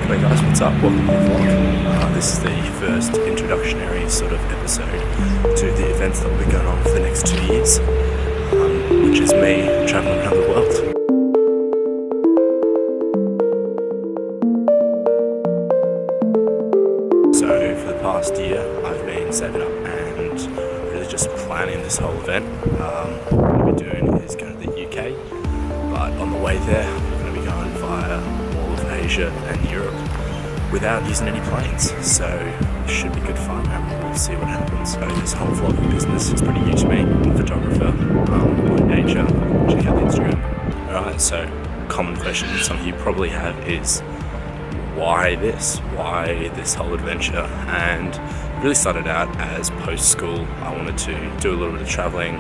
Hey guys, what's up? Welcome to the vlog. This is the first introductionary sort of episode to the events that will be going on for the next 2 years, which is me travelling around the world. So for the past year, I've been saving up and really just planning this whole event. What I'm going to be doing is going to the UK, but on the way there, I'm going to be going via all of Asia and Europe without using any planes, so it should be good fun and we'll see what happens. So this whole vlogging business is pretty new to me. I'm a photographer by nature. Check out the Instagram. Alright, so common question some of you probably have is why this whole adventure? And it really started out as post-school. I wanted to do a little bit of traveling,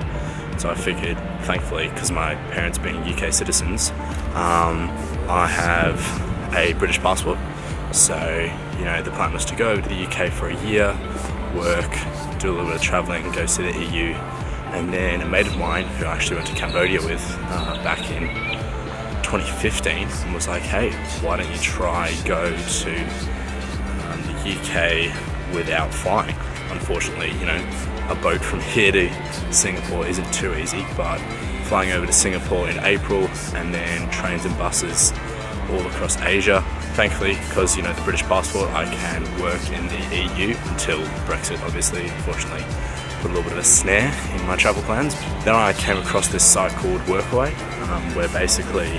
so I figured, thankfully, because my parents being UK citizens, I have a British passport. So, you know, the plan was to go over to the UK for a year, work, do a little bit of travelling, go see the EU, and then a mate of mine who I actually went to Cambodia with back in 2015 was like, hey, why don't you try go to the UK without flying? Unfortunately, you know, a boat from here to Singapore isn't too easy, but flying over to Singapore in April and then trains and buses all across Asia. Thankfully, because, you know, the British passport, I can work in the EU until Brexit, obviously, unfortunately, put a little bit of a snare in my travel plans. Then I came across this site called Workaway, where basically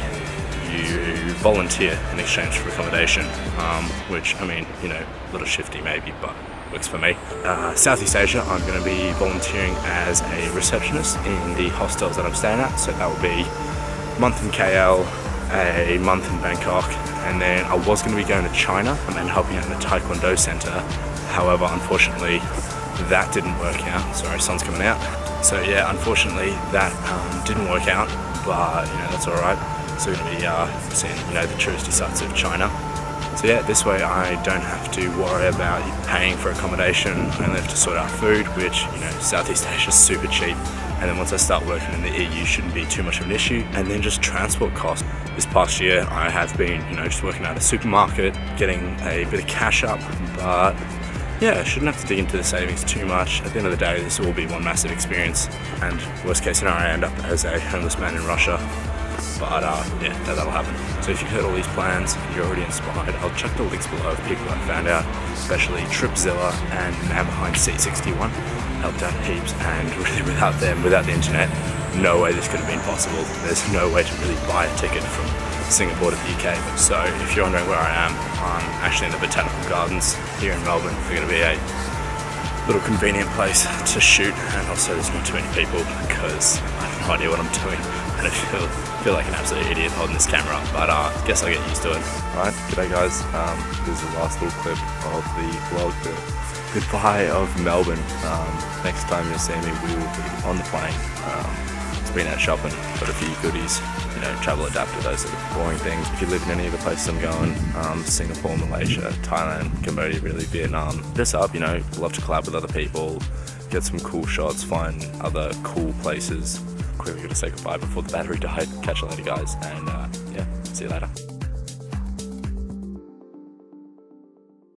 you volunteer in exchange for accommodation, which, I mean, you know, a little shifty maybe, but works for me. Southeast Asia, I'm going to be volunteering as a receptionist in the hostels that I'm staying at, so that will be a month in KL, a month in Bangkok, and then I was going to be going to China and helping out in the Taekwondo center. However, unfortunately, that didn't work out. Sorry, sun's coming out. So yeah, unfortunately, that didn't work out, but you know, that's alright. So we're going to be seeing, you know, the touristy sites of China. So yeah, this way I don't have to worry about paying for accommodation. I only have to sort out food, which, you know, Southeast Asia is super cheap. And then once I start working in the EU, shouldn't be too much of an issue. And then just transport costs. This past year, I have been, you know, just working at a supermarket, getting a bit of cash up, but yeah, I shouldn't have to dig into the savings too much. At the end of the day, this will be one massive experience. And worst case scenario, I end up as a homeless man in Russia. But yeah, that'll happen. So if you've heard all these plans, you're already inspired, I'll chuck the links below of people I found out, especially Tripzilla and the man behind C61. Helped out heaps, and really without them, without the internet, no way this could have been possible. There's no way to really buy a ticket from Singapore to the UK. So if you're wondering where I am, I'm actually in the Botanical Gardens here in Melbourne. We're going to be a little convenient place to shoot, and also there's not too many people because I have no idea what I'm doing, and I feel like an absolute idiot holding this camera up, but I guess I'll get used to it. Alright, g'day guys, this is the last little clip of the vlog, the goodbye of Melbourne. Next time you'll see me, we will be on the plane. It's been out shopping, got a few goodies, you know, travel adapter, those sort of boring things. If you live in any of the places I'm going, Singapore, Malaysia, Thailand, Cambodia, really, Vietnam, hit us up, you know, love to collab with other people, get some cool shots, find other cool places. Quickly gotta say goodbye before the battery died. Catch you later guys, and yeah, see you later.